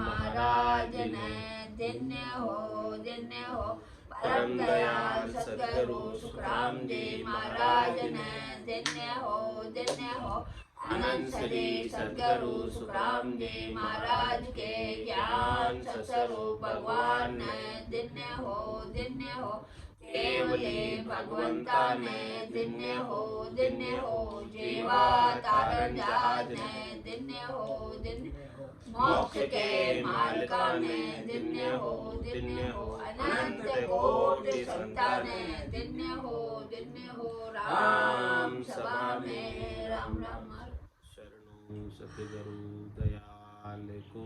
महाराज ने। धन्य हो परम दयाल सद्गुरु सुखराम जी महाराज ने। धन्य हो अनंत श्री सद्गुरु सुखराम जी महाराज के ज्ञान स्वरूप भगवान ने। धन्य हो केवले भगवंता ने। धन्य हो जीवा तारण जहाज ने। धन्य हो मोक्ष के मालिका ने। धन्य हो अनंत कोटि संता ने। धन्य हो राम सभा में राम राम। शरणु सतगुरु दयाल को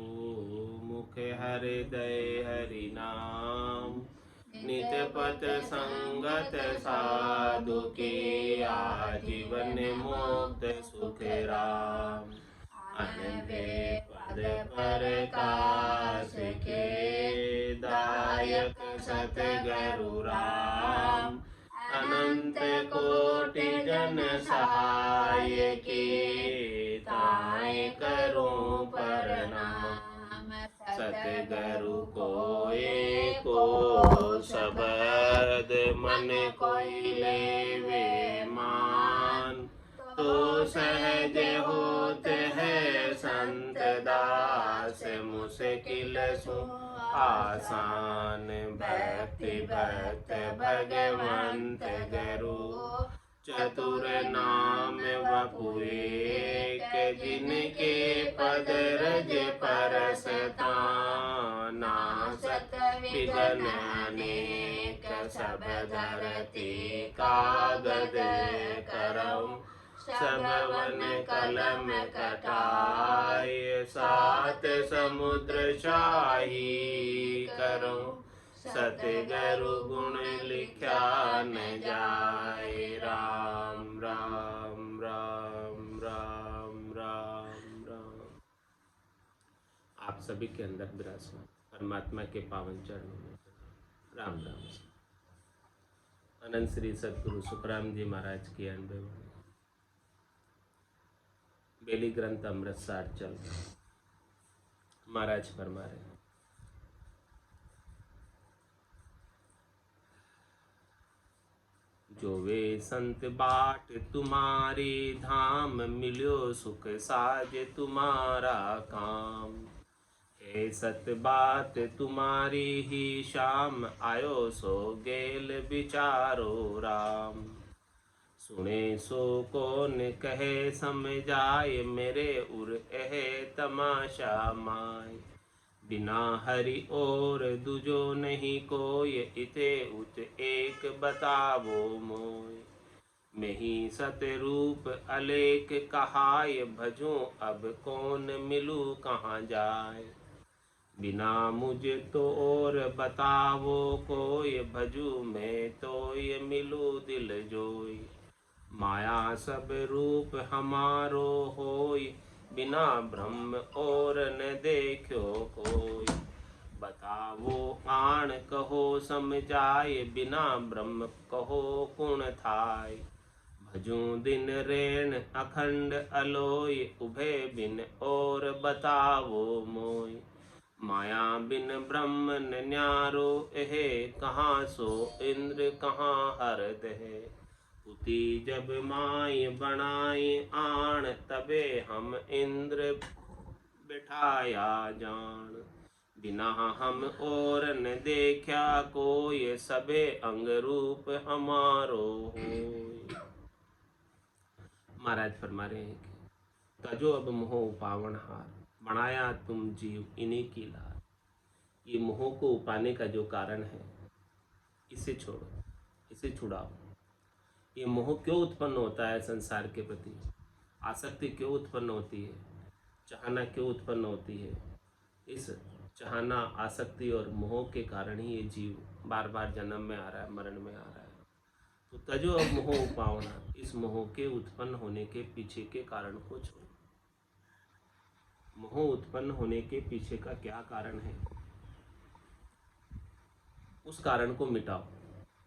मुख हृदय हरि नाम। नित्य पथ संगत साधु के आजीवन मुक्त सुख राम। अनबे पद प्रकाश के दायक सतगुरु राम। अनंत कोटि जन सहाय के ताय करूं प्रणाम। सतगुरु को एको शब्द मन कोई लेवे मान। तो सहज होत है संत दास मुश्किल सो आसान। भक्ति भक्त भगवंत गुरु चतुर नाम वपुए के जिनके पद रज परसता। नासत विघ्न अनेक सब धरती कागद करऊं। सब वन कलम कटाय सात समुद्र शाही करूं। सतगुरु गुण लिखा न जाए। राम राम राम राम राम राम। आप सभी के अंदर विराजमान परमात्मा के पावन चरणों में राम राम। अनंत श्री सद्गुरु सुखराम जी महाराज की अनबे बेली ग्रंथ अमृतसर चल महाराज फरमा रहे। जो वे संत बाट तुम्हारी धाम। मिल्यो सुख साज तुम्हारा काम। हे सत बात तुम्हारी ही शाम। आयो सो गेल विचारो राम। सुने सो कौन कहे समझाए। मेरे उर एह तमाशा माय। बिना हरि और दुजो नहीं कोय। इते उत एक बतावो मोय। मैं ही सतरूप अलेख कहाय। भजूं अब कौन मिलूं कहाँ जाय। बिना मुझे तो और बतावो कोय। भजू मैं तो ये मिलूं दिल जोय। माया सब रूप हमारो होय। बिना ब्रह्म और न देखो कोई। बतावो आण कहो समझाए। बिना ब्रह्म कहो कुण थाय। भजूं दिन रेण अखंड अलोय। उभे बिन और बतावो मोय। माया बिन ब्रह्म न न्यारो एहे। कहाँ सो इंद्र कहाँ हरद है। उती जब माय बनाए आण। तबे हम इंद्र बिठाया जान। बिना हम और न देखा कोय। सबे अंग रूप हमारो होय। महाराज फरमा रहे हैं कि तजो अब मोह पावन हार। बनाया तुम जीव इन्हीं की लार। ये मोह को पाने का जो कारण है इसे छोड़ो, इसे छुड़ाओ। ये मोह क्यों उत्पन्न होता है संसार के प्रति। आसक्ति क्यों उत्पन्न होती है। चाहना क्यों उत्पन्न होती है। इस चाहना आसक्ति और मोह के कारण ही ये जीव बार बार जन्म में आ रहा है, मरण में आ रहा है। तो तजो अब मोह पावना। इस मोह के उत्पन्न होने के पीछे के कारण को छोड़ो। मोह उत्पन्न होने के पीछे का क्या कारण है उस कारण को मिटाओ।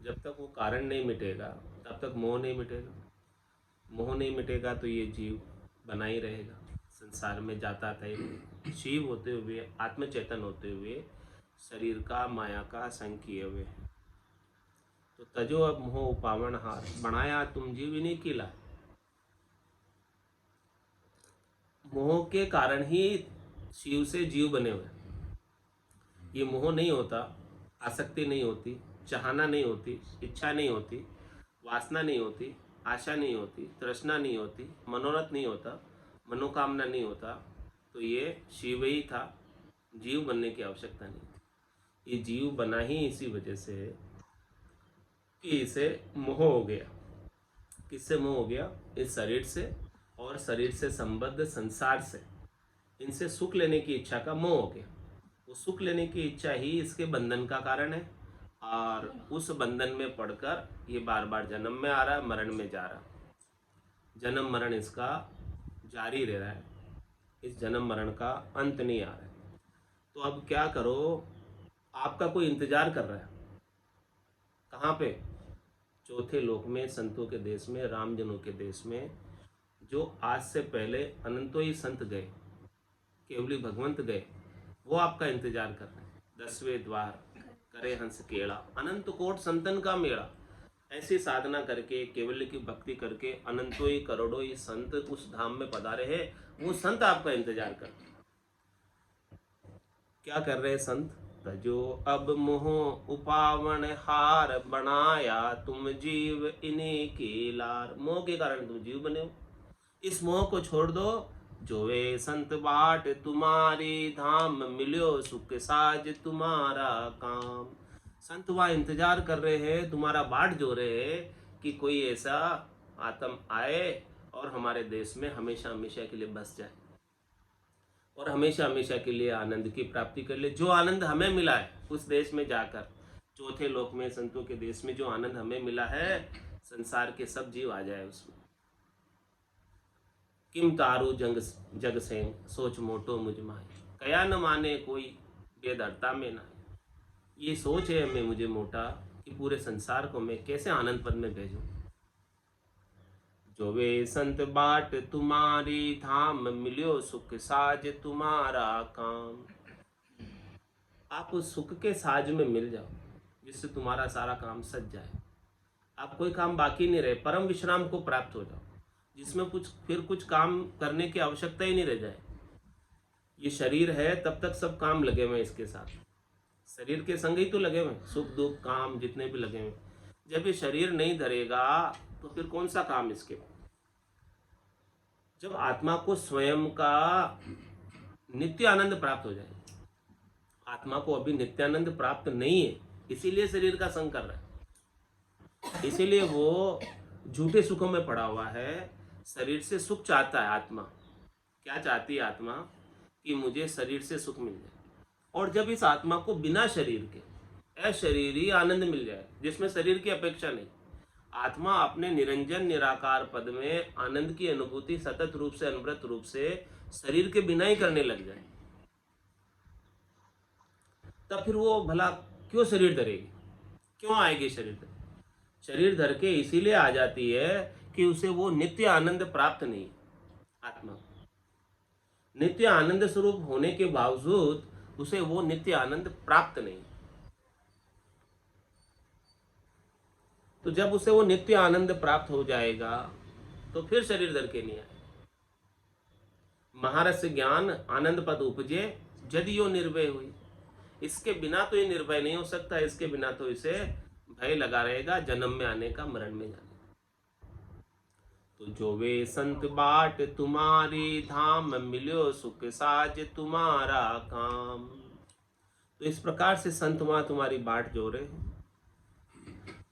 जब तक वो कारण नहीं मिटेगा तब तक मोह नहीं मिटेगा। मोह नहीं मिटेगा तो ये जीव बना ही रहेगा, संसार में जाता था, शिव होते हुए, आत्मचेतन होते हुए शरीर का माया का संग किए हुए हैं। तो तजो अब मोह पावन हार, बनाया तुम जीव इन्हीं की लार। मोह के कारण ही शिव से जीव बने हुए। ये मोह नहीं होता, आसक्ति नहीं होती, चाहना नहीं होती, इच्छा नहीं होती, वासना नहीं होती, आशा नहीं होती, तृष्णा नहीं होती, मनोरथ नहीं होता, मनोकामना नहीं होता, तो ये शिव ही था, जीव बनने की आवश्यकता नहीं थी। ये जीव बना ही इसी वजह से कि इसे मोह हो गया। किससे मोह हो गया? इस शरीर से और शरीर से संबद्ध संसार से, इनसे सुख लेने की इच्छा का मोह हो गया। वो सुख लेने की इच्छा ही इसके बंधन का कारण है, और उस बंधन में पड़कर ये बार बार जन्म में आ रहा है, मरण में जा रहा है। जन्म मरण इसका जारी रह रहा है, इस जन्म मरण का अंत नहीं आ रहा है। तो अब क्या करो, आपका कोई इंतजार कर रहा है। कहाँ पे? चौथे लोक में, संतों के देश में, रामजनों के देश में, जो आज से पहले अनंतो ही संत गए, केवली भगवंत गए, वो आपका इंतजार कर रहे हैं। 10वें द्वार करे हंस केड़ा, अनंत कोट संतन का मेड़ा। ऐसी साधना करके, केवल की भक्ति करके अनंतों ही करोड़ों ही संत उस धाम में पधारे हैं। वो संत आपका इंतजार कर रहे हैं। क्या कर रहे हैं संत? तजो अब मोह उपावन हार, बनाया तुम जीव इन्हीं की लार। मोह के कारण तुम जीव बने हो, इस मोह को छोड़ दो। जो वे संत बाट तुम्हारी धाम, मिलो सुख साज तुम्हारा काम। संत वहाँ इंतजार कर रहे हैं, तुम्हारा बाट जो रहे हैं कि कोई ऐसा आत्म आए और हमारे देश में हमेशा हमेशा के लिए बस जाए और हमेशा हमेशा के लिए आनंद की प्राप्ति कर ले। जो आनंद हमें मिला है उस देश में जाकर, चौथे लोक में, संतों के देश में जो आनंद हमें मिला है, संसार के सब जीव आ जाए उसमें। किम तारू जग से सोच मोटो मुझ माही, कया न माने कोई बेदरता में ना। ये सोच है हमें, मुझे मोटा, कि पूरे संसार को मैं कैसे आनंद पद में भेजूं। जो वे संत बाट तुम्हारी धाम, मिलियो सुख साज तुम्हारा काम। आप उस सुख के साज में मिल जाओ जिससे तुम्हारा सारा काम सज जाए। आप कोई काम बाकी नहीं रहे, परम विश्राम को प्राप्त हो जाओ, जिसमें कुछ काम करने की आवश्यकता ही नहीं रह जाए। ये शरीर है तब तक सब काम लगे हुए इसके साथ, शरीर के संग ही तो लगे हुए, सुख दुख काम जितने भी लगे हुए। जब ये शरीर नहीं धरेगा तो फिर कौन सा काम इसके? जब आत्मा को स्वयं का नित्य आनंद प्राप्त हो जाए। आत्मा को अभी नित्यानंद प्राप्त नहीं है, इसीलिए शरीर का संग कर रहा है, इसीलिए वो झूठे सुखों में पड़ा हुआ है। शरीर से सुख चाहता है आत्मा। क्या चाहती है आत्मा? कि मुझे शरीर से सुख मिल जाए। और जब इस आत्मा को बिना शरीर के अशरीरी आनंद मिल जाए, जिसमें शरीर की अपेक्षा नहीं, आत्मा अपने निरंजन निराकार पद में आनंद की अनुभूति सतत रूप से, अनवरत रूप से शरीर के बिना ही करने लग जाए, तब फिर वो भला क्यों शरीर धरेगी? क्यों आएगी शरीर धर? शरीर धर के इसीलिए आ जाती है कि उसे वो नित्य आनंद प्राप्त नहीं। आत्मा नित्य आनंद स्वरूप होने के बावजूद उसे वो नित्य आनंद प्राप्त नहीं। तो जब उसे वो नित्य आनंद प्राप्त हो जाएगा तो फिर शरीर धर के नहीं आए। महारस ज्ञान आनंद पद उपजे, जदियो निर्भय हुई। इसके बिना तो ये निर्भय नहीं हो सकता, इसके बिना तो इसे भय लगा रहेगा जन्म में आने का, मरण में जाने का। तो जो वे संत बाट तुम्हारी धाम, मिलो सुख साज तुम्हारा काम। तो इस प्रकार से संत वहां तुम्हारी बाट जो रहे,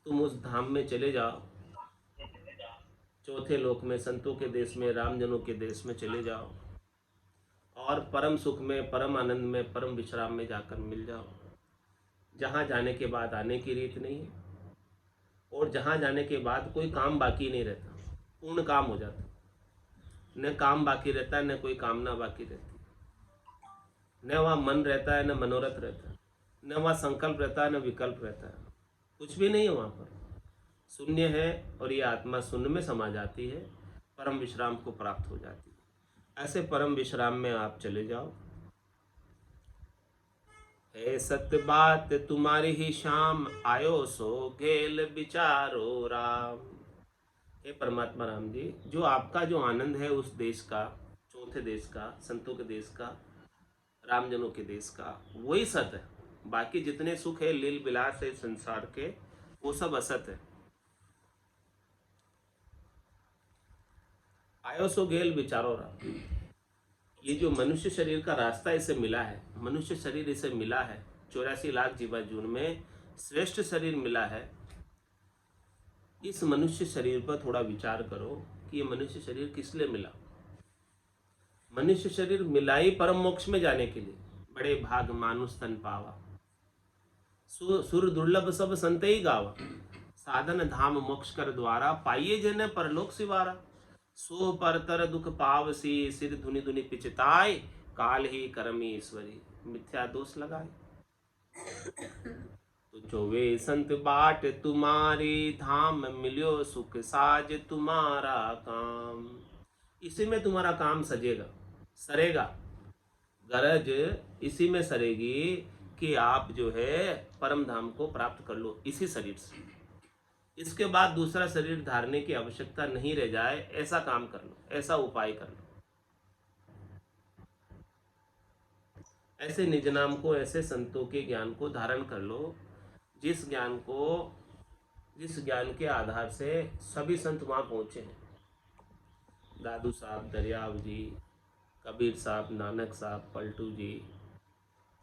तुम उस धाम में चले जाओ, चौथे लोक में, संतों के देश में, रामजनों के देश में चले जाओ और परम सुख में, परम आनंद में, परम विश्राम में जाकर मिल जाओ, जहाँ जाने के बाद आने की रीत नहीं है और जहाँ जाने के बाद कोई काम बाकी नहीं रहता, पूर्ण काम हो जाता। न काम बाकी रहता है, न कोई कामना बाकी रहती, न वहाँ मन रहता है, न मनोरथ रहता है, न वहाँ संकल्प रहता है, न विकल्प रहता है, कुछ भी नहीं है वहाँ पर। शून्य है और ये आत्मा शून्य में समा जाती है, परम विश्राम को प्राप्त हो जाती है। ऐसे परम विश्राम में आप चले जाओ। है सत्य बात तुम्हारी ही शाम, आयो सो घेल विचारो राम। हे परमात्मा राम जी, जो आपका जो आनंद है उस देश का, चौथे देश का, संतों के देश का, रामजनों के देश का, वही सत है। बाकी जितने सुख है लील विलास है संसार के, वो सब असत है। आयो सो गेल विचारो राम। ये जो मनुष्य शरीर का रास्ता इसे मिला है, मनुष्य शरीर इसे मिला है, 84 लाख जीवा जून में श्रेष्ठ शरीर मिला है। इस मनुष्य शरीर पर थोड़ा विचार करो कि ये मनुष्य शरीर किस लिए मिला। मनुष्य शरीर मिला ही परम मोक्ष में जाने के लिए। बड़े भाग मानुष तन पावा, सुर दुर्लभ सब संत ही गावा। साधन धाम मोक्ष कर द्वारा, पाइये जन परलोक सिवारा। सो परतर दुख पावसी, सिर धुनि धुनि पिचताय। काल ही करमी ईश्वरी, मिथ्या दोष लगाए। तो जोवे संत बाट तुम्हारी, धाम मिलियो सुख साज तुम्हारा काम। इसी में तुम्हारा काम सजेगा, सरेगा। गरज इसी में सरेगी कि आप जो है परम धाम को प्राप्त कर लो इसी शरीर से। इसके बाद दूसरा शरीर धारने की आवश्यकता नहीं रह जाए, ऐसा काम कर लो, ऐसा उपाय कर लो। ऐसे निज नाम को, ऐसे संतों के ज्ञान को धारण कर लो, जिस ज्ञान के आधार से सभी संत वहां पहुंचे हैं। दादू साहब, दरियाव जी, कबीर साहब, नानक साहब, पलटू जी,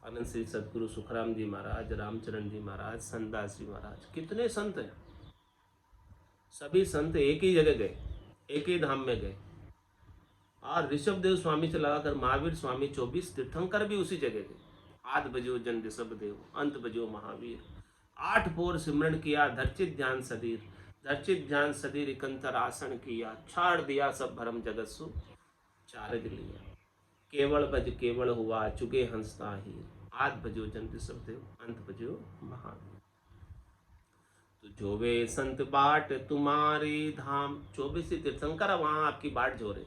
आनंद श्री सदगुरु सुखराम जी महाराज, रामचरण जी महाराज, संतदास जी महाराज, कितने संत हैं। सभी संत एक ही जगह गए, एक ही धाम में गए। और ऋषभ देव स्वामी से लगाकर महावीर स्वामी 24 तीर्थंकर भी उसी जगह गए। आद बजो जन ऋषभ देव, अंत बजो महावीर। 8 पोर सिमरण किया, धर्चित ध्यान सदीर। धर्चित ध्यान सदीर इकंतर आसन किया, छाड़ दिया सब भरम जगत सु चारज लिया। केवल भज केवल हुआ, चुगे हंसता ही। आद भजो जन ऋषभ देव, अंत भजो महावीर। तो जोवे संत बाट तुम्हारी धाम, 24 तीर्थंकर वहां आपकी बाट जोरे।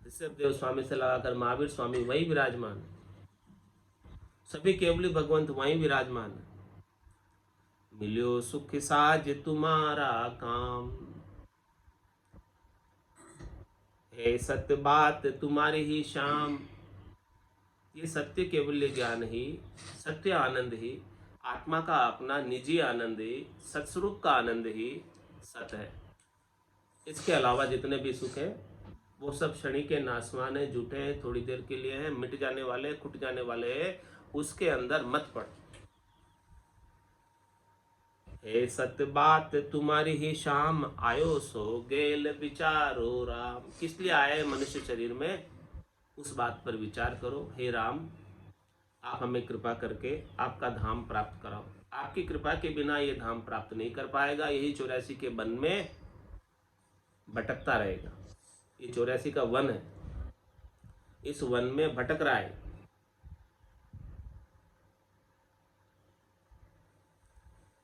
ऋषभ देव स्वामी से लगाकर महावीर स्वामी वही विराजमान, सभी केवली भगवंत वहीं विराजमान। मिलियो सुख साज तुम्हारा काम, है सत्य बात तुम्हारी ही शाम। ये सत्य केवल्य ज्ञान ही, सत्य आनंद ही, आत्मा का अपना निजी आनंद ही, सत्स्वरूप का आनंद ही सत है। इसके अलावा जितने भी सुख है वो सब क्षणिक के नासवान है, झूठे हैं, थोड़ी देर के लिए है, मिट जाने वाले, खुट जाने वाले है। उसके अंदर मत पड़। हे सत्य बात तुम्हारी ही शाम, आयो सो गेल विचारो राम। किस लिए आया है मनुष्य शरीर में, उस बात पर विचार करो। हे राम, आप हमें कृपा करके आपका धाम प्राप्त कराओ। आपकी कृपा के बिना ये धाम प्राप्त नहीं कर पाएगा। यही 84 के वन में भटकता रहेगा। ये 84 का वन है, इस वन में भटक रहा है।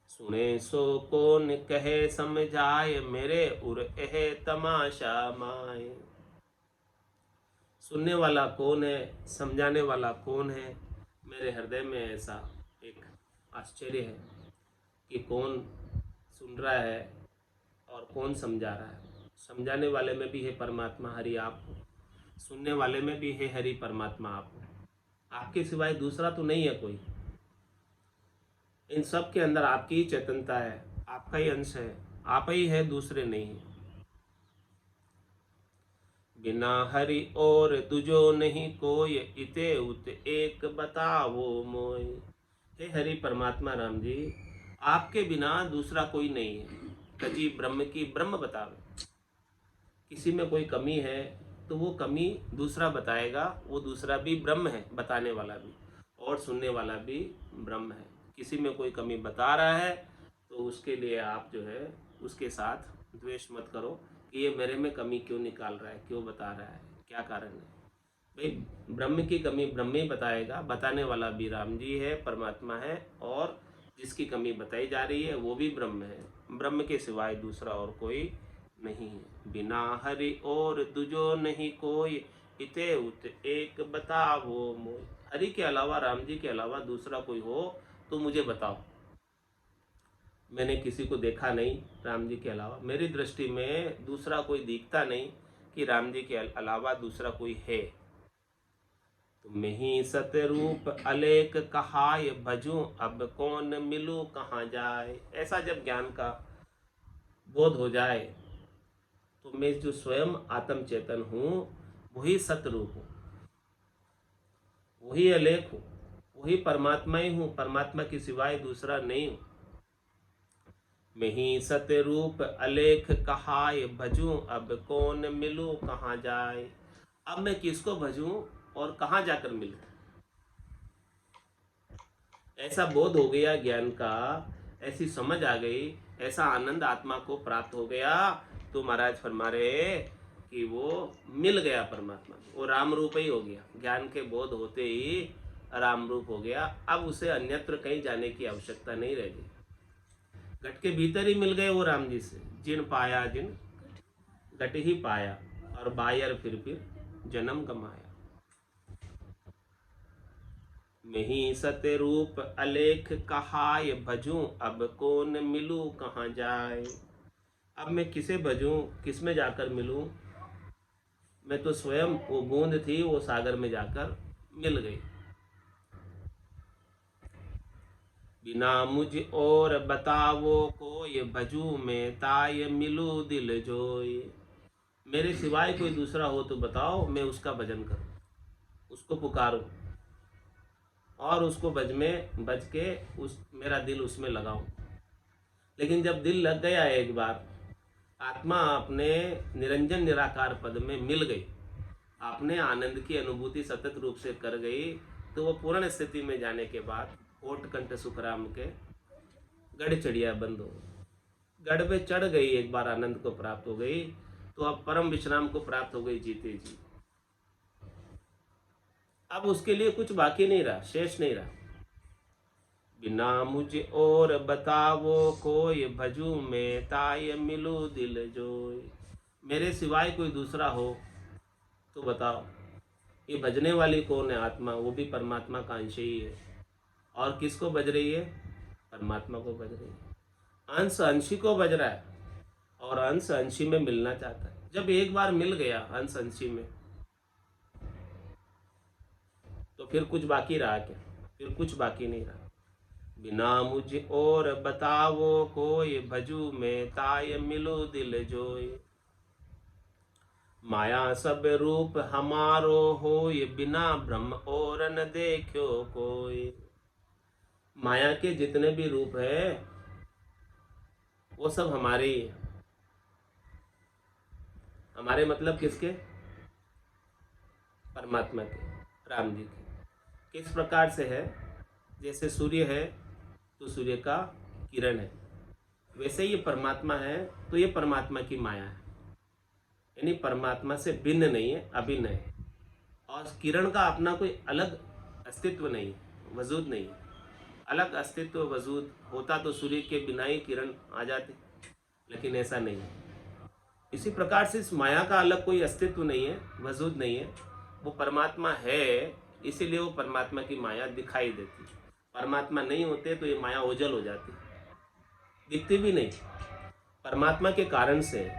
सुने सो कौन कहे समझाए, मेरे उर एह तमाशा माए। सुनने वाला कौन है, समझाने वाला कौन है। मेरे हृदय में ऐसा एक आश्चर्य है कि कौन सुन रहा है और कौन समझा रहा है। समझाने वाले में भी है परमात्मा हरि आप हो, सुनने वाले में भी है हरि परमात्मा आप हो। आपके सिवाय दूसरा तो नहीं है कोई। इन सब के अंदर आपकी ही चेतनता है, आपका ही अंश है, आप ही है, दूसरे नहीं है। बिना हरि और तुझो नहीं कोई, इते उत एक बतावो मोय। हे हरि परमात्मा राम जी, आपके बिना दूसरा कोई नहीं है। कजी ब्रह्म की ब्रह्म बतावे। किसी में कोई कमी है तो वो कमी दूसरा बताएगा, वो दूसरा भी ब्रह्म है, बताने वाला भी और सुनने वाला भी ब्रह्म है। किसी में कोई कमी बता रहा है तो उसके लिए आप जो है उसके साथ द्वेष मत करो कि ये मेरे में कमी क्यों निकाल रहा है, क्यों बता रहा है, क्या कारण है। भाई ब्रह्म की कमी ब्रह्म ही बताएगा, बताने वाला भी राम जी है, परमात्मा है, और जिसकी कमी बताई जा रही है वो भी ब्रह्म है। ब्रह्म के सिवाय दूसरा और कोई नहीं है। बिना हरि और दुजो नहीं कोई, इते उत एक बतावो मोय। हरि के अलावा, राम जी के अलावा दूसरा कोई हो तो मुझे बताओ। मैंने किसी को देखा नहीं राम जी के अलावा, मेरी दृष्टि में दूसरा कोई दिखता नहीं कि राम जी के अलावा दूसरा कोई है। तुम्हें ही सतरूप अलेख कहाय भजूं, अब कौन मिलूं कहाँ जाए। ऐसा जब ज्ञान का बोध हो जाए तो मैं जो स्वयं आत्म चेतन हूँ वही सतरूप हूँ, वही अलेख हूँ, वही परमात्मा ही हूँ, परमात्मा के सिवाय दूसरा नहीं हूँ। मैं ही सतरूप अलेख कहाय भजूं, अब कौन मिलूं कहाँ जाए। अब मैं किसको भजूं और कहाँ जाकर मिलूं। ऐसा बोध हो गया ज्ञान का, ऐसी समझ आ गई, ऐसा आनंद आत्मा को प्राप्त हो गया, तो महाराज फरमा रहे कि वो मिल गया परमात्मा, वो राम रूप ही हो गया। ज्ञान के बोध होते ही राम रूप हो गया। अब उसे अन्यत्र कहीं जाने की आवश्यकता नहीं रह गई, घट के भीतर ही मिल गए वो राम जी से। जिन पाया जिन घट ही पाया, और बायर फिर जन्म गमाया। मैं ही सत्य रूप अलेख कहाय भजूं, अब कौन मिलूं कहाँ जाए। अब मैं किसे भजूं, किस में जाकर मिलूं। मैं तो स्वयं वो बूंद थी, वो सागर में जाकर मिल गई। बिना मुझ और बतावो कोई, भजू में ताय मिलू दिल जोय। मेरे सिवाय कोई दूसरा हो तो बताओ, मैं उसका भजन करूं, उसको पुकारूं और उसको बज के मेरा दिल उसमें लगाऊं। लेकिन जब दिल लग गया एक बार, आत्मा अपने निरंजन निराकार पद में मिल गई, आपने आनंद की अनुभूति सतत रूप से कर गई, तो वो पूर्ण स्थिति में जाने के बाद ओट कंठ सुखराम के गढ़ चढ़िया बंद हो गई। गढ़ पे चढ़ गई, एक बार आनंद को प्राप्त हो गई, तो अब परम विश्राम को प्राप्त हो गई जीते जी। अब उसके लिए कुछ बाकी नहीं रहा, शेष नहीं रहा। बिना मुझे और बतावो कोई, भजू में ताय मिलू दिल जोय। मेरे सिवाय कोई दूसरा हो तो बताओ। ये भजने वाली कौन है? आत्मा, वो भी परमात्मा का अंश ही है। और किसको भज रही है? परमात्मा को भज रही है। अंश अंशी को भज रहा है और अंश अंशी में मिलना चाहता है। जब एक बार मिल गया अंश अंशी में, तो फिर कुछ बाकी रहा क्या? फिर कुछ बाकी नहीं रहा। बिना मुझ और बतावो कोई, भजू में ताय मिलो दिल जोय। माया सब रूप हमारो होय, बिना ब्रह्म और न देखो कोई। माया के जितने भी रूप है वो सब हमारे ही है। हमारे मतलब किसके? परमात्मा के, राम जी के। किस प्रकार से है? जैसे सूर्य है तो सूर्य का किरण है, वैसे ये परमात्मा है तो ये परमात्मा की माया है। यानी परमात्मा से भिन्न नहीं है, अभिन्न है। और किरण का अपना कोई अलग अस्तित्व नहीं है, वजूद नहीं है। अलग अस्तित्व वजूद होता तो सूर्य के बिना ही किरण आ जाते, लेकिन ऐसा नहीं है। इसी प्रकार से इस माया का अलग कोई अस्तित्व नहीं है, वजूद नहीं है। वो परमात्मा है, इसीलिए वो परमात्मा की माया दिखाई देती है। परमात्मा नहीं होते तो ये माया ओझल हो जाती, दिखती भी नहीं। परमात्मा के कारण से,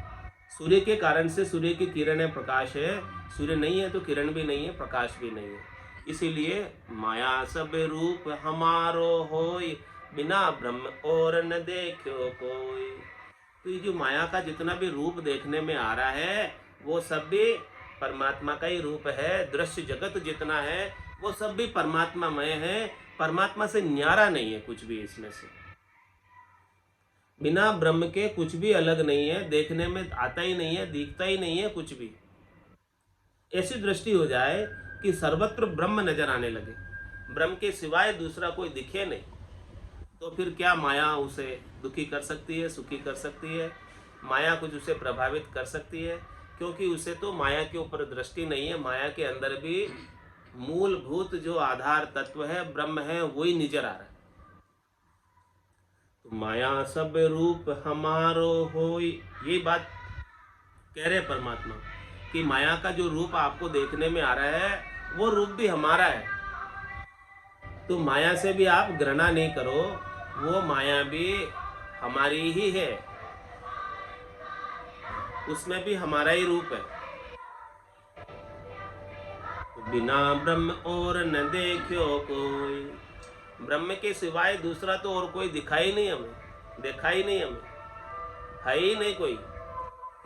सूर्य के कारण से सूर्य की किरण है, प्रकाश है। सूर्य नहीं है तो किरण भी नहीं है, प्रकाश भी नहीं है। इसीलिए माया सब रूप हमारो होय, बिना ब्रह्म और न देखो कोई। तो ये जो माया का जितना भी रूप देखने में आ रहा है वो सब भी परमात्मा का ही रूप है। दृश्य जगत जितना है वो सब भी परमात्मामय है, परमात्मा से न्यारा नहीं है कुछ भी इसमें से। बिना ब्रह्म के कुछ भी अलग नहीं है, देखने में आता ही नहीं है, दिखता ही नहीं है कुछ भी। ऐसी दृष्टि हो जाए कि सर्वत्र ब्रह्म नजर आने लगे, ब्रह्म के सिवाय दूसरा कोई दिखे नहीं, तो फिर क्या माया उसे दुखी कर सकती है, सुखी कर सकती है? माया कुछ उसे प्रभावित कर सकती है? क्योंकि उसे तो माया के ऊपर दृष्टि नहीं है। माया के अंदर भी मूलभूत जो आधार तत्व है, ब्रह्म है, वही नजर आ रहा है। तो माया सब रूप हमारो होय, ये बात कह रहे परमात्मा कि माया का जो रूप आपको देखने में आ रहा है वो रूप भी हमारा है, तो माया से भी आप घृणा नहीं करो, वो माया भी हमारी ही है, उसमें भी हमारा ही रूप है। बिना ब्रह्म और न देखो कोई, ब्रह्म के सिवाय दूसरा तो और कोई दिखाई नहीं हमें, देखा ही नहीं हमें, है ही नहीं कोई,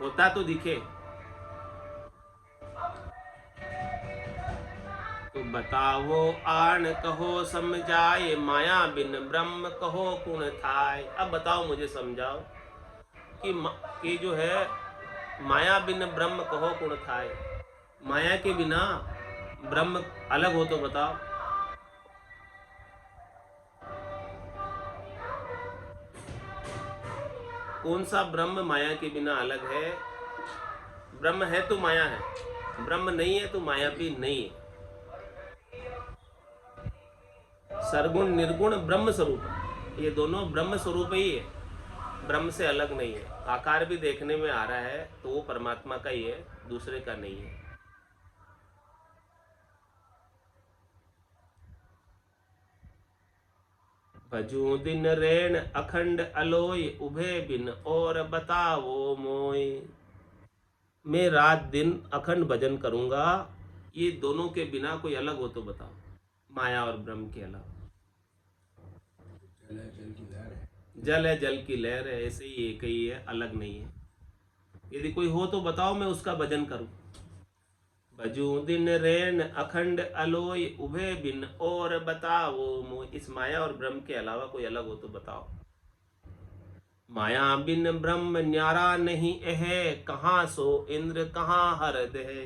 होता तो दिखे। तो बताओ आन कहो समझाए, माया बिन ब्रह्म कहो कुण थाय। अब बताओ मुझे समझाओ कि जो है माया बिन ब्रह्म कहो कुण थाय, माया के बिना ब्रह्म अलग हो तो बताओ। कौन सा ब्रह्म माया के बिना अलग है? ब्रह्म है तो माया है, ब्रह्म नहीं है तो माया भी नहीं है। सरगुण निर्गुण ब्रह्म स्वरूप, ये दोनों ब्रह्म स्वरूप ही है, ब्रह्म से अलग नहीं है। आकार भी देखने में आ रहा है तो वो परमात्मा का ही है, दूसरे का नहीं है। भजू दिन रेण अखंड अलोय, उभे बिन और बताओ मोय। मैं रात दिन अखंड भजन करूंगा, ये दोनों के बिना कोई अलग हो तो बताओ, माया और ब्रह्म के अलावा। जल है जल की लहर है, ऐसे ही एक ही है, अलग नहीं है। यदि कोई हो तो बताओ, मैं उसका भजन करूं। भजू दिन रेण अखंड अलोय, उभे बिन और बताओ मोय। इस माया और ब्रह्म के अलावा कोई अलग हो तो बताओ। माया बिन ब्रह्म न्यारा नहीं है, कहाँ सो इंद्र कहाँ हरद है।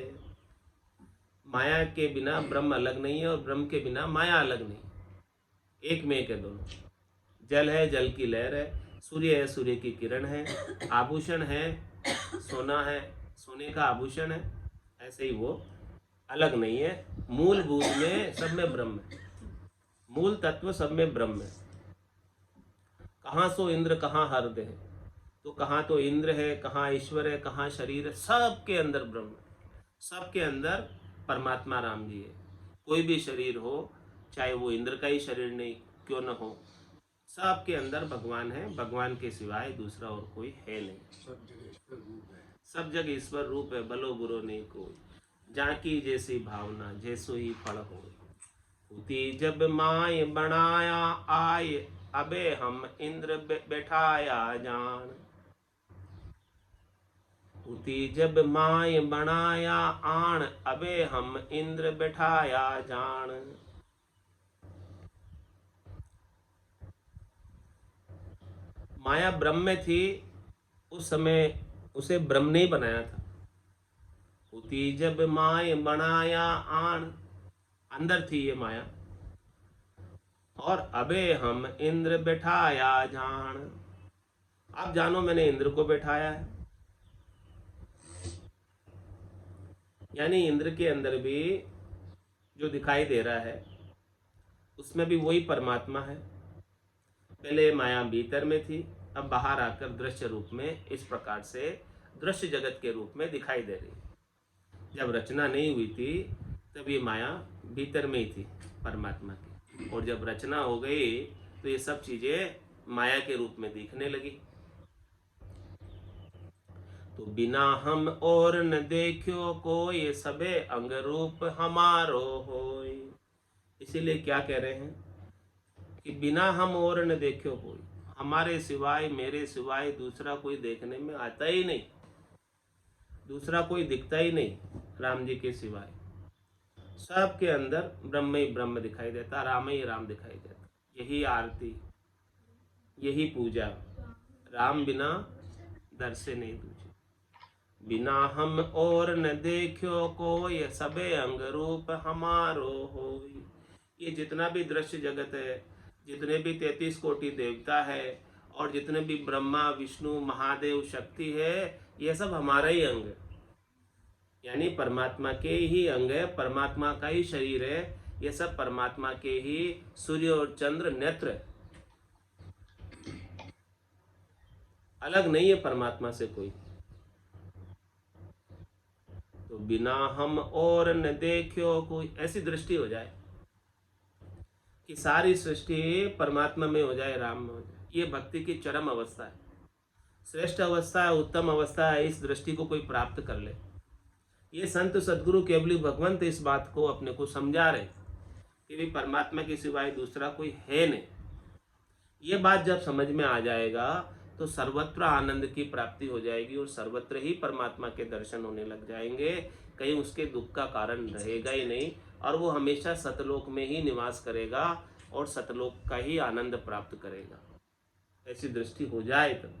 माया के बिना ब्रह्म अलग नहीं है और ब्रह्म के बिना माया अलग नहीं, एक में एक है दोनों। जल है जल की लहर है, सूर्य है सूर्य की किरण है, आभूषण है सोना है, सोने का आभूषण है, ऐसे ही वो अलग नहीं है। मूल भूत में सब में ब्रह्म है, मूल तत्व सब में ब्रह्म है। कहाँ सो इंद्र कहाँ हृदय है, तो कहाँ तो इंद्र है, कहाँ ईश्वर है, कहाँ शरीर है, सबके अंदर ब्रह्म है, सबके अंदर परमात्मा राम जी है। कोई भी शरीर हो, चाहे वो इंद्र का ही शरीर नहीं क्यों न हो, सबके अंदर भगवान है, भगवान के सिवाय दूसरा और कोई है नहीं। सब जगह ईश्वर रूप है, भलो बुरो नहीं कोई, जाकी जैसी भावना जैसो ही फल हो। उती जब माय बनाया आय, अबे हम इंद्र बैठाया जान। उती जब माय बनाया आन, अबे हम इंद्र बैठाया जान। माया ब्रह्म में थी, उस समय उसे ब्रह्म ने बनाया था। उती जब माय बनाया आन, अंदर थी ये माया, और अबे हम इंद्र बैठाया जान। अब जानो मैंने इंद्र को बैठाया है, यानी इंद्र के अंदर भी जो दिखाई दे रहा है उसमें भी वही परमात्मा है। पहले माया भीतर में थी, अब बाहर आकर दृश्य रूप में इस प्रकार से दृश्य जगत के रूप में दिखाई दे रही है। जब रचना नहीं हुई थी तब ये माया भीतर में ही थी परमात्मा की, और जब रचना हो गई तो ये सब चीजें माया के रूप में दिखने लगी। तो बिना हम और न देखो कोई, सबे अंग रूप हमारो होय। इसीलिए क्या कह रहे हैं कि बिना हम और न देखो कोई, हमारे सिवाय मेरे सिवाय दूसरा कोई देखने में आता ही नहीं, दूसरा कोई दिखता ही नहीं राम जी के सिवाय। सबके अंदर ब्रह्म ही ब्रह्म दिखाई देता, राम ही राम दिखाई देता। यही आरती, यही पूजा, राम बिना दर से नहीं दूजे। बिना हम और न देखो कोई, सबे अंग रूप हमारो होय। ये जितना भी दृश्य जगत है, जितने भी 33 कोटि देवता है, और जितने भी ब्रह्मा विष्णु महादेव शक्ति है, ये सब हमारा ही अंग है, यानी परमात्मा के ही अंग है, परमात्मा का ही शरीर है। ये सब परमात्मा के ही सूर्य और चंद्र नेत्र है, अलग नहीं है परमात्मा से कोई। तो बिना हम और न देखियो कोई, ऐसी दृष्टि हो जाए कि सारी सृष्टि परमात्मा में हो जाए, राम में हो जाए। ये भक्ति की चरम अवस्था है, श्रेष्ठ अवस्था है, उत्तम अवस्था है। इस दृष्टि को कोई प्राप्त कर ले, ये संत सदगुरु केवली भगवंत इस बात को अपने को समझा रहे कि भी परमात्मा के सिवाय दूसरा कोई है नहीं। ये बात जब समझ में आ जाएगा तो सर्वत्र आनंद की प्राप्ति हो जाएगी और सर्वत्र ही परमात्मा के दर्शन होने लग जाएंगे। कहीं उसके दुख का कारण रहेगा ही नहीं और वो हमेशा सतलोक में ही निवास करेगा और सतलोक का ही आनंद प्राप्त करेगा। ऐसी दृष्टि हो जाए तब,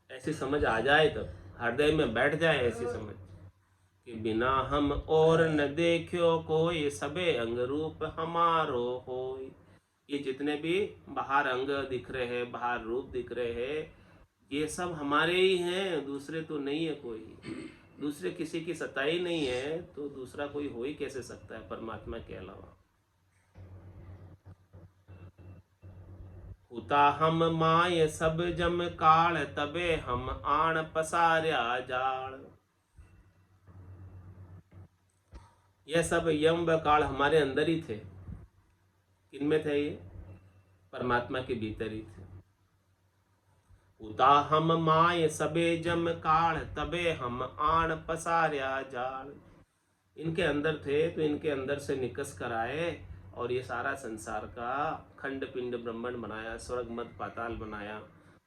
ऐसी समझ आ जाए तब, हृदय में बैठ जाए ऐसी समझ कि बिना हम और न देखियो कोई, सबे अंग रूप हमारो होय। ये जितने भी बाहर अंग दिख रहे हैं, बाहर रूप दिख रहे हैं, ये सब हमारे ही हैं, दूसरे तो नहीं है कोई। दूसरे किसी की सत्ता ही नहीं है तो दूसरा कोई हो ही कैसे सकता है परमात्मा के अलावा। हुता हम माय सब जम काल, तबे हम आण पसार्या जाल। यह सब यम व काल हमारे अंदर ही थे। किनमें थे ये? परमात्मा के भीतर ही थे। उता हम माय सबे जम काल, तबे हम आण पसार्या जाल। इनके अंदर थे तो इनके अंदर से निकस कर आए और ये सारा संसार का खंड पिंड ब्रह्मांड बनाया, स्वर्ग मध्य पाताल बनाया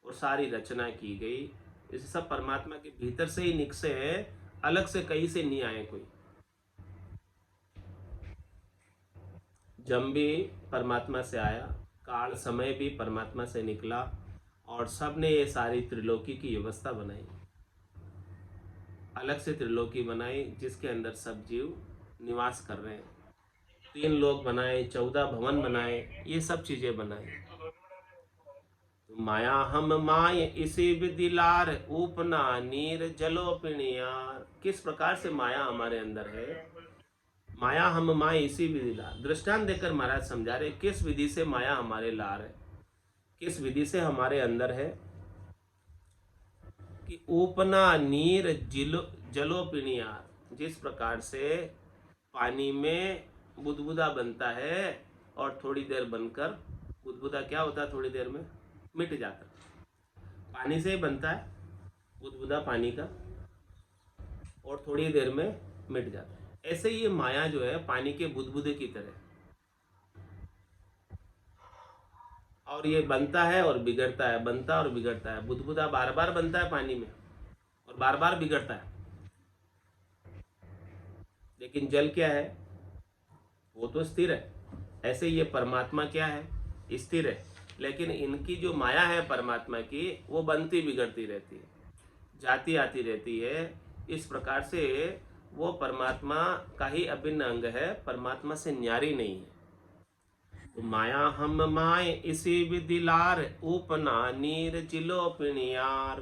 और सारी रचना की गई। इसे सब परमात्मा के भीतर से ही निकसे है, अलग से कहीं से नहीं आए कोई। जम भी परमात्मा से आया, काल समय भी परमात्मा से निकला और सब ने ये सारी त्रिलोकी की व्यवस्था बनाई। अलग से त्रिलोकी बनाई जिसके अंदर सब जीव निवास कर रहे हैं। 3 लोक बनाए, 14 भवन बनाए, ये सब चीजें बनाई। तो माया हम माय इसी विदिलार, ऊपना नीर जलो पिणियार। किस प्रकार से माया हमारे अंदर है? माया हम माय इसी विधि लार। दृष्टांत देकर महाराज समझा रहे किस विधि से माया हमारे लार है, किस विधि से हमारे अंदर है कि ऊपना नीर जलो पिणियार। जिस प्रकार से पानी में बुदबुदा बनता है और थोड़ी देर बनकर बुदबुदा क्या होता है, थोड़ी देर में मिट जाता है। पानी से ही बनता है बुदबुदा पानी का और थोड़ी देर में मिट जाता है। ऐसे ही ये माया जो है पानी के बुदबुदे की तरह, और ये बनता है और बिगड़ता है, बनता और बिगड़ता है। बुदबुदा बार बार बनता है पानी में और बार बार बिगड़ता है। लेकिन जल क्या है? वो तो स्थिर है। ऐसे ये परमात्मा क्या है? स्थिर है। लेकिन इनकी जो माया है परमात्मा की, वो बनती बिगड़ती रहती है, जाती आती रहती है। इस प्रकार से वो परमात्मा का ही अभिन्न अंग है, परमात्मा से न्यारी नहीं है। तो माया हम माय इसी विदिलार, ऊपना नीर जिलो पिणियार।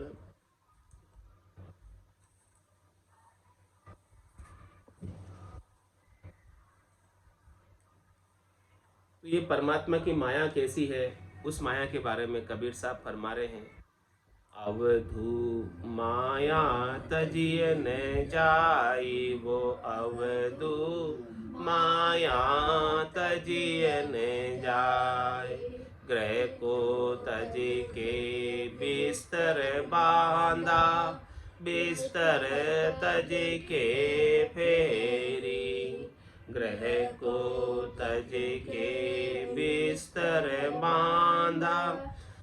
तो ये परमात्मा की माया कैसी है, उस माया के बारे में कबीर साहब फरमा रहे हैं। अवधू माया तजिए न जाई, वो अवधू माया तजिए न जाए। ग्रह को तज के बिस्तर बांधा, बिस्तर तज के फेरी। ग्रह को तज के बिस्तर बांधा,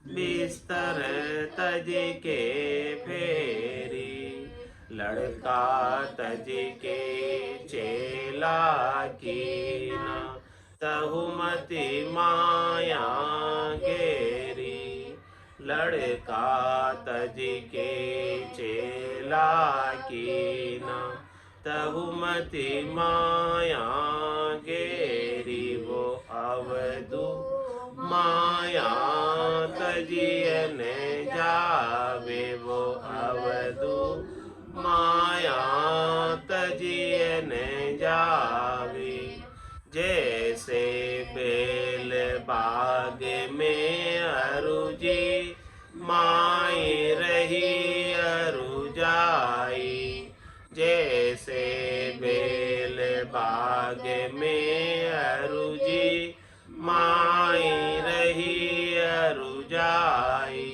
बिस्तर तज के फेरी। लड़का तज के चेला कीना, तहुमति माया घेरी। लड़का तज के चेला कीना, तहुमति माया घेरी। वो अवधू माया तजिए न जावे, वो अवधू माया तजिए न जावे। जैसे बेल बाग में अरुजी, माई रही अरु जाई। जैसे में अरुजी माई रही अरु जाई।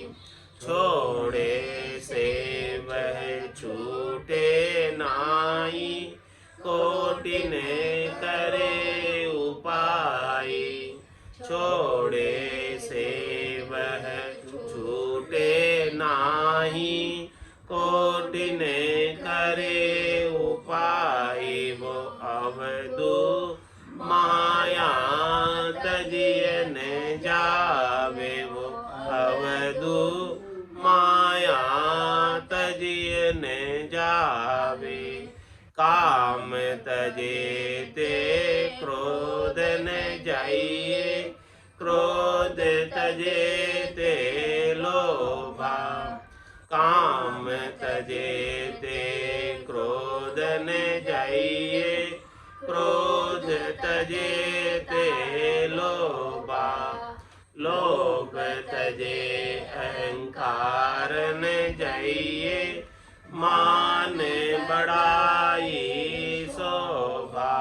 छोड़े से वह छूटे नाई कोटि ने करे उपाय। छोड़े से वह छूटे नाही कोटि ने करे उपाय। वो अवधू माया तजिए न जावे। वो अवधू माया तजिए न जावे। काम तजे ते क्रोध न जाइए। क्रोध तजे ते लोभा। काम तजे ते क्रोध न जाइए। क्रोध तजे ते लोभा। लोभ तजे अहंकार न जाइए। मान बड़ाई शोभा।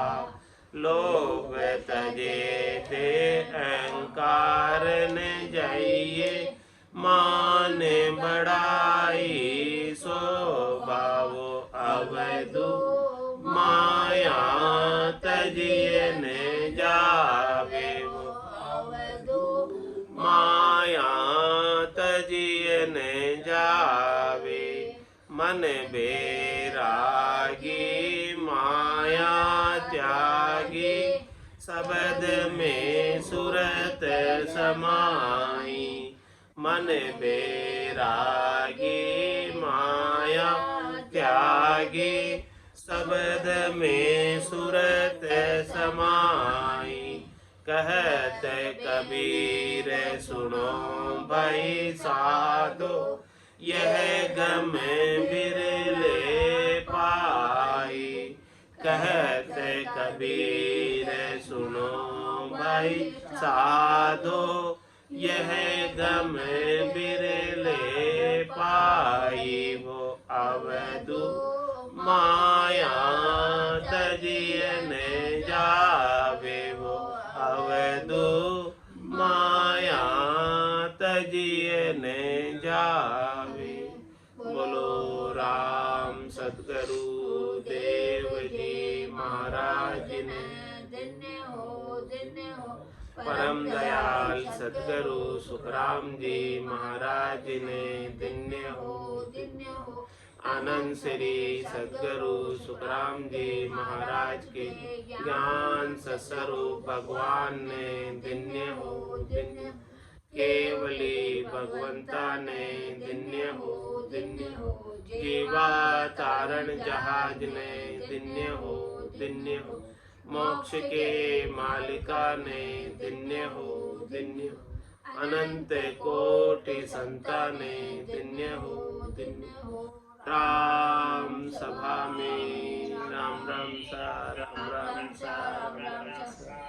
लोभ तजे ते अहंकार न जाइए। मान बड़ाई शोभा। वो अवधू माया तजिए न जावे। वो अवधू माया तजिए न जावे। मन बैरागी माया त्यागी। शब्द में सूरत समाई। मन बैरागी माया त्यागी। शब्द में सूरत समाई। कहत कबीर सुनो भाई साधो। यह गम बिरले पाई। कहत कबीर सुनो भाई साधो। यह गम बिरले पाई। वो अवधू माया तजिए न जावे। वो अवधू माया तजिए न जावे। बोलो राम सतगुरु देव जी महाराज ने। धन्य हो धन्य हो परम दयाल सतगुरु सुखराम जी महाराज ने। धन्य हो धन्य हो आनंद श्री सतगुरु सुखराम जी महाराज के ज्ञान सस्वरूप भगवान ने। धन्य हो धन्य केवली भगवंता ने। धन्य हो धन्य हो जीवा तारण जहाज ने। धन्य हो धन्य हो मोक्ष के मालिका ने। धन्य हो धन्य हो अनंत कोटि संताने। धन्य हो धन्य हो राम सभा में राम राम सा राम राम सा राम राम सा।